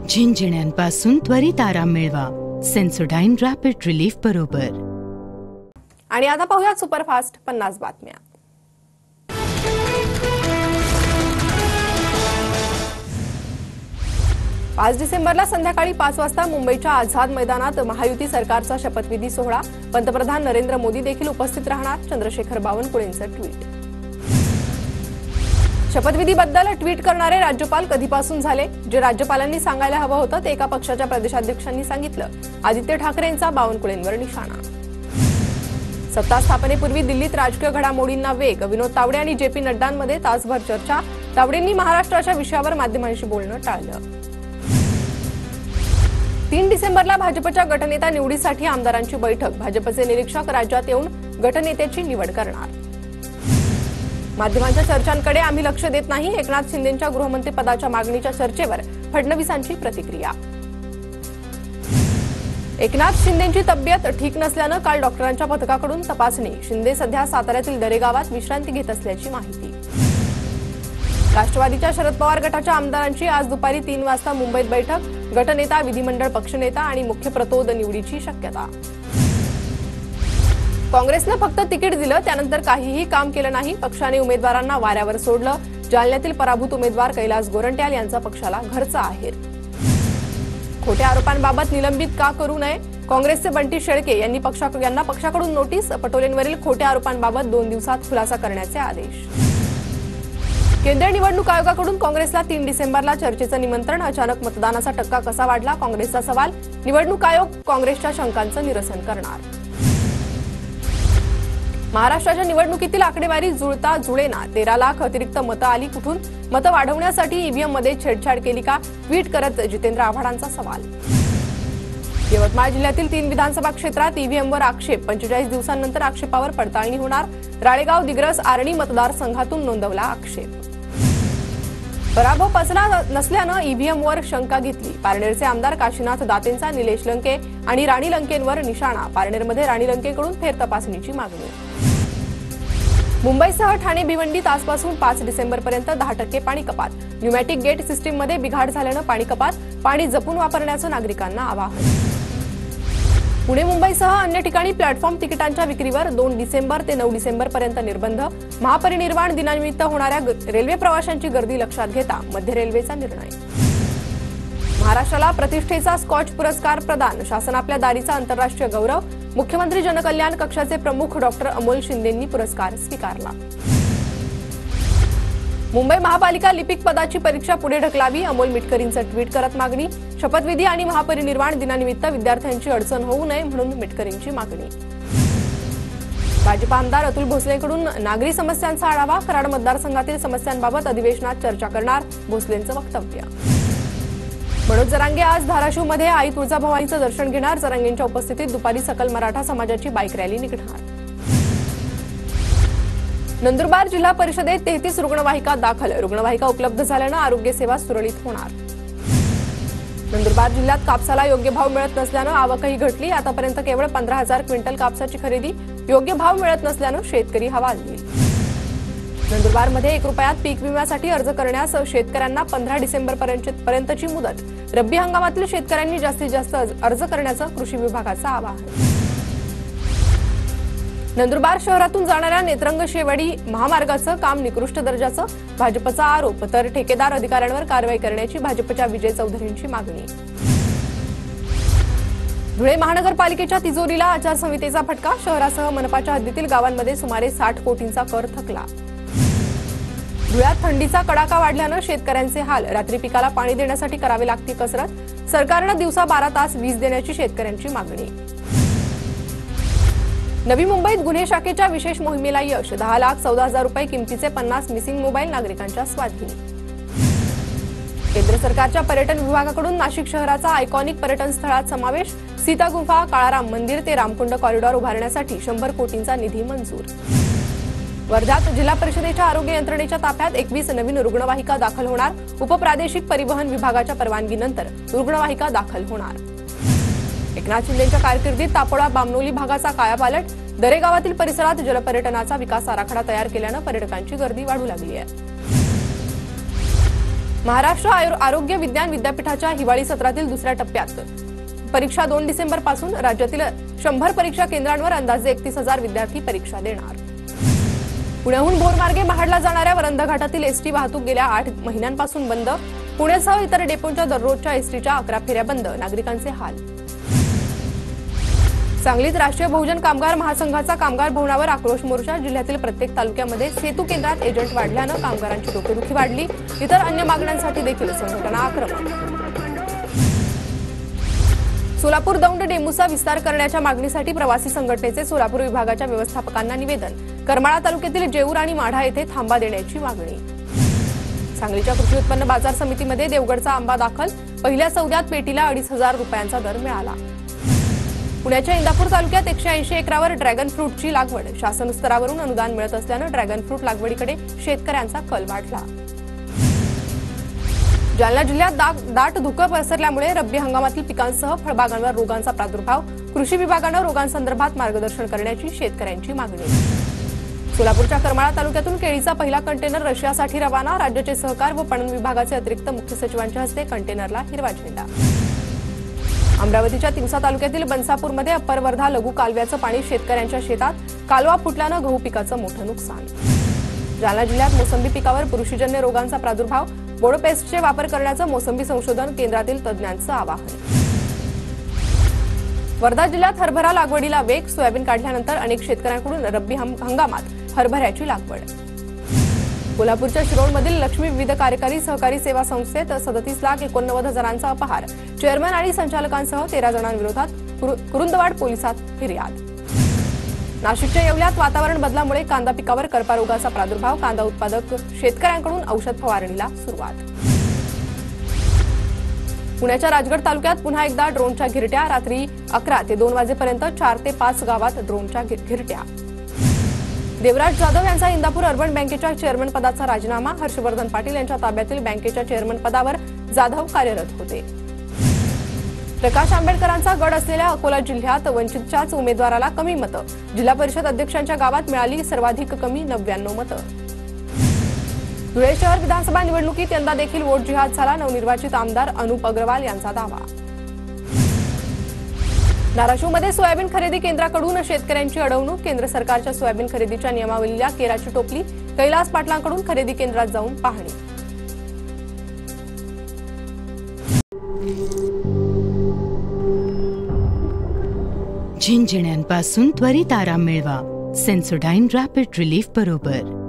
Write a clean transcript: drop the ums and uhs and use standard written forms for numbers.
झिंझिण्यांपासून त्वरित आराम मिळवा सेन्सोडाइन रॅपिड रिलीफ बरोबर. आणि आता पाहूया सुपरफास्ट 50 बातम्या. 5 डिसेंबरला संध्याकाळी 5 वाजता मुंबईच्या आझाद मैदानात महायुती सरकारचा शपथविधी सोहळा. पंतप्रधान नरेंद्र मोदी देखील उपस्थित राहणार. चंद्रशेखर बावनकुळेंचं ट्विट. शपथविधीबद्दल ट्विट करणारे राज्यपाल कधीपासून झाले? जे राज्यपालांनी सांगायला हवं होतं ते एका पक्षाच्या प्रदेशाध्यक्षांनी सांगितलं. आदित्य ठाकरेंचा बावनकुळेंवर निशाणा. सत्ता स्थापनेपूर्वी दिल्लीत राजकीय घडामोडींना वेग. विनोद तावडे आणि जेपी नड्डांमध्ये तासभर चर्चा. तावडेंनी महाराष्ट्राच्या विषयावर माध्यमांशी बोलणं टाळलं. 3 डिसेंबरला भाजपच्या गटनेता निवडीसाठी आमदारांची बैठक. भाजपचे निरीक्षक राज्यात येऊन गटनेत्याची निवड करणार. माध्यमांच्या चर्चांकडे आम्ही लक्ष देत नाही. एकनाथ शिंदेंच्या गृहमंत्रीपदाच्या मागणीच्या चर्चेवर फडणवीसांची प्रतिक्रिया. एकनाथ शिंदेंची तब्येत ठीक नसल्यानं काल डॉक्टरांच्या पथकाकडून तपासणी. शिंदे सध्या साताऱ्यातील दरे गावात विश्रांती घेत असल्याची माहिती. राष्ट्रवादीच्या शरद पवार गटाच्या आमदारांची आज दुपारी 3 वाजता मुंबईत बैठक. गटनेता, विधिमंडळ पक्षनेता आणि मुख्य प्रतोद निवडीची शक्यता. काँग्रेसनं फक्त तिकीट दिलं, त्यानंतर काहीही काम केलं नाही. पक्षाने उमेदवारांना वाऱ्यावर सोडलं. जालन्यातील पराभूत उमेदवार कैलास गोरंट्याल यांचा पक्षाला घरचा आहेर. खोट्या आरोपांबाबत निलंबित का करू नये? काँग्रेसचे बंटी शेळके यांना पक्षाकडून नोटीस. पटोलेंवरील खोट्या आरोपांबाबत 2 दिवसात खुलासा करण्याचे आदेश. केंद्रीय निवडणूक आयोगाकडून काँग्रेसला 3 डिसेंबरला चर्चेचं निमंत्रण. अचानक मतदानाचा टक्का कसा वाढला? काँग्रेसचा सवाल. निवडणूक आयोग काँग्रेसच्या शंकांचं निरसन करणार. महाराष्ट्राच्या निवडणुकीतील आकडेवारी जुळता जुळेना. 13 लाख अतिरिक्त मतं आली कुठून? मतं वाढवण्यासाठी ईव्हीएममध्ये छेडछाड केली का? ट्विट करत जितेंद्र आव्हाडांचा सवाल. यवतमाळ जिल्ह्यातील 3 विधानसभा क्षेत्रात ईव्हीएमवर आक्षेप. 45 दिवसांनंतर आक्षेपावर पडताळणी होणार. राळेगाव, दिग्रस, आर्णी मतदारसंघातून नोंदवला आक्षेप. पराभव पचला नसल्यानं ईव्हीएमवर शंका घेतली. पारनेरचे आमदार काशीनाथ दातेंचा निलेश लंके आणि राणी लंकेंवर निशाणा. पारनेरमध्ये राणी लंकेकडून फेर तपासणीची मागणी. मुंबईसह ठाणे, भिवंडीत आजपासून 5 डिसेंबरपर्यंत 10% पाणी कपात. न्यूमॅटिक गेट सिस्टीममध्ये बिघाड झाल्यानं पाणी कपात. पाणी जपून वापरण्याचं नागरिकांना आवाहन. पुणे, मुंबईसह अन्य ठिकाणी प्लॅटफॉर्म तिकिटांच्या विक्रीवर 2 डिसेंबर ते 9 डिसेंबरपर्यंत निर्बंध. महापरिनिर्वाण दिनानिमित्त होणाऱ्या रेल्वे प्रवाशांची गर्दी लक्षात घेता मध्य रेल्वेचा निर्णय. महाराष्ट्राला प्रतिष्ठेचा स्कॉच पुरस्कार प्रदान. शासन आपल्या दारीचा आंतरराष्ट्रीय गौरव. मुख्यमंत्री जनकल्याण कक्षाचे प्रमुख डॉक्टर अमोल शिंदेंनी पुरस्कार स्वीकारला. मुंबई महापालिका लिपिक पदाची परीक्षा पुढे ढकलावी. अमोल मिटकरींचं ट्विट करत मागणी. शपथविधी आणि महापरिनिर्वाण दिनानिमित्त विद्यार्थ्यांची अडचण होऊ नये म्हणून मिटकरींची मागणी. भाजप आमदार अतुल भोसलेंकडून नागरी समस्यांचा आढावा. कराड मतदारसंघातील समस्यांबाबत अधिवेशनात चर्चा करणार. भोसलेंचं वक्तव्य. मनोज जरांगे आज धाराशिवमध्ये आई तुळजाभवानीचं दर्शन घेणार. जरांगेंच्या उपस्थितीत दुपारी सकल मराठा समाजाची बाईक रॅली निघणार. नंदुरबार जिल्हा परिषदेत 33 रुग्णवाहिका दाखल. रुग्णवाहिका उपलब्ध झाल्यानं आरोग्य सेवा सुरळीत होणार. नंदुरबार जिल्ह्यात कापसाला योग्य भाव मिळत नसल्यानं आवकही घटली. आतापर्यंत केवळ 15,000 क्विंटल कापसाची खरेदी. योग्य भाव मिळत नसल्यानं शेतकरी हवालदिल. नंदुरबारमध्ये 1 रुपयात पीक विम्यासाठी अर्ज करण्यास शेतकऱ्यांना 15 डिसेंबरपर्यंतची मुदत. रब्बी हंगामातील शेतकऱ्यांनी जास्तीत जास्त अर्ज करण्याचं कृषी विभागाचं आवाहन. नंदुरबार शहरातून जाणाऱ्या नेत्रंग शेवाडी महामार्गाचं काम निकृष्ट दर्जाचं. भाजपचा आरोप. तर ठेकेदार अधिकाऱ्यांवर कारवाई करण्याची भाजपच्या विजय चौधरींची मागणी. धुळे महानगरपालिकेच्या तिजोरीला आचारसंहितेचा फटका. शहरासह मनपाच्या हद्दीतील गावांमध्ये सुमारे 60 कोटींचा कर थकला. धुळ्यात थंडीचा कडाका वाढल्यानं शेतकऱ्यांचे हाल. रात्री पिकाला पाणी देण्यासाठी करावी लागती कसरत. सरकारनं दिवसा 12 तास वीज देण्याची शेतकऱ्यांची मागणी. नवी मुंबईत गुन्हे शाखेच्या विशेष मोहिमेला यश. 10,14,000 रुपये किमतीचे 50 मिसिंग मोबाईल नागरिकांच्या स्वाधीन. केंद्र सरकारच्या पर्यटन विभागाकडून नाशिक शहराचा आयकॉनिक पर्यटन स्थळात समावेश. सीता गुंफा, काळाराम मंदिर ते रामकुंड कॉरिडॉर उभारण्यासाठी 100 कोटींचा निधी मंजूर. वर्ध्यात जिल्हा परिषदेच्या आरोग्य यंत्रणेच्या ताफ्यात 21 नवीन रुग्णवाहिका दाखल होणार. उपप्रादेशिक परिवहन विभागाच्या परवानगीनंतर रुग्णवाहिका दाखल होणार. एकनाथ शिंदेंच्या कारकिर्दीत तापोळा बामनोली भागाचा कायापालट. दरेगावातील परिसरात जलपर्यटनाचा विकास आराखडा तयार केल्यानं पर्यटकांची गर्दी वाढू लागली आहे. महाराष्ट्र आरोग्य विज्ञान विद्यापीठाच्या हिवाळी सत्रातील दुसऱ्या टप्प्यात परीक्षा 2 डिसेंबर पासून राज्यातील 100 परीक्षा केंद्रांवर अंदाजे 31,000 विद्यार्थी परीक्षा देणार। पुण्याहून भोरमार्गे महाडला जाणाऱ्या वरंध घाटातील एसटी वाहतूक गेल्या 8 महिन्यांपासून बंद। पुण्यासह इतर डेपोंच्या दररोजच्या एसटीच्या 11 फेऱ्या बंद, नागरिकांचे हाल। सांगलीत राष्ट्रीय बहुजन कामगार महासंघाचा कामगार भवनावर आक्रोश मोर्चा। जिल्ह्यातील प्रत्येक तालुक्यामध्ये सेतू केंद्रात एजंट वाढल्यानं कामगारांची डोकेदुखी वाढली। इतर अन्य मागण्यांसाठी देखील संघटना आक्रमक। सोलापूर दौंड डेमूचा विस्तार करण्याच्या मागणीसाठी प्रवासी संघटनेचे सोलापूर विभागाच्या व्यवस्थापकांना निवेदन। करमाळा तालुक्यातील जेऊर आणि माढा येथे थांबा देण्याची मागणी। सांगलीच्या कृषी उत्पन्न बाजार समितीमध्ये देवगडचा आंबा दाखल। पहिल्या सौद्यात पेटीला 2,500 रुपयांचा दर मिळाला। पुण्याच्या इंदापूर तालुक्यात 180 एकरावर ड्रॅगन फ्रूटची लागवड। शासन स्तरावरून अनुदान मिळत असल्यानं ड्रॅगन फ्रूट लागवडीकडे शेतकऱ्यांचा कल वाढला। जालना जिल्ह्यात दाट धुकं पसरल्यामुळे रब्बी हंगामातील पिकांसह फळबागांवर रोगांचा प्रादुर्भाव। कृषी विभागानं रोगांसंदर्भात मार्गदर्शन करण्याची शेतकऱ्यांची मागणी। सोलापूरच्या करमाळा तालुक्यातून केळीचा पहिला कंटेनर रशियासाठी रवाना। राज्याचे सहकार व पणन विभागाचे अतिरिक्त मुख्य सचिवांच्या हस्ते कंटेनरला हिरवा झेंडा। अमरावतीच्या तिवसा तालुक्यातील बनसापूरमध्ये अप्पर वर्धा लघु कालव्याचं पाणी शेतकऱ्यांच्या शेतात। कालवा फुटल्यानं गहू पिकाचं मोठं नुकसान। जालना जिल्ह्यात मोसंबी पिकावर बुरशीजन्य रोगांचा प्रादुर्भाव। बोडोपेस्टचे वापर करण्याचं मोसंबी संशोधन केंद्रातील तज्ज्ञांचं आवाहन। वर्धा जिल्ह्यात हरभरा लागवडीला वेग। सोयाबीन काढल्यानंतर अनेक शेतकऱ्यांकडून रब्बी हंगामात हरभऱ्याची लागवड। कोल्हापूरच्या शिरोळमधील लक्ष्मी विविध कार्यकारी सहकारी सेवा संस्थेत 37,89,000 अपहार। चेअरमन आणि संचालकांसह 13 जणांविरोधात कुरुंदवाड पोलिसात फिर्याद। नाशिकच्या येवल्यात वातावरण बदलामुळे कांदा पिकावर कर्पारोगाचा प्रादुर्भाव। कांदा उत्पादक शेतकऱ्यांकडून औषध फवारणीला सुरुवात। पुण्याच्या राजगड तालुक्यात पुन्हा एकदा ड्रोनच्या घिरट्या। रात्री 11 ते 2 वाजेपर्यंत 4 ते 5 गावात ड्रोनच्या घिरट्या। देवराज जाधव यांचा इंदापूर अर्बन बँकेच्या चेअरमन पदाचा राजीनामा। हर्षवर्धन पाटील यांच्या ताब्यातील बँकेच्या चेअरमन पदावर जाधव कार्यरत होते। प्रकाश आंबेडकरांचा गड असलेल्या अकोला जिल्ह्यात वंचितच्याच उमेदवाराला कमी मतं। जिल्हा परिषद अध्यक्षांच्या गावात मिळाली सर्वाधिक कमी 99 मतं। धुळे शहर विधानसभा निवडणुकीत यंदा देखील वोट जिहाद झाला। नवनिर्वाचित आमदार अनुप अग्रवाल यांचा दावा। धाराशिवमध्ये सोयाबीन खरेदी केंद्राकडून शेतकऱ्यांची अडवणूक। केंद्र सरकारच्या सोयाबीन खरेदीच्या नियमावलीला केराची टोपली। कैलास पाटलांकडून खरेदी केंद्रात जाऊन पाहणी। झिंझिण्यांपासून त्वरित आराम मिळवा सेन्सोडाइन रॅपिड रिलीफ बरोबर।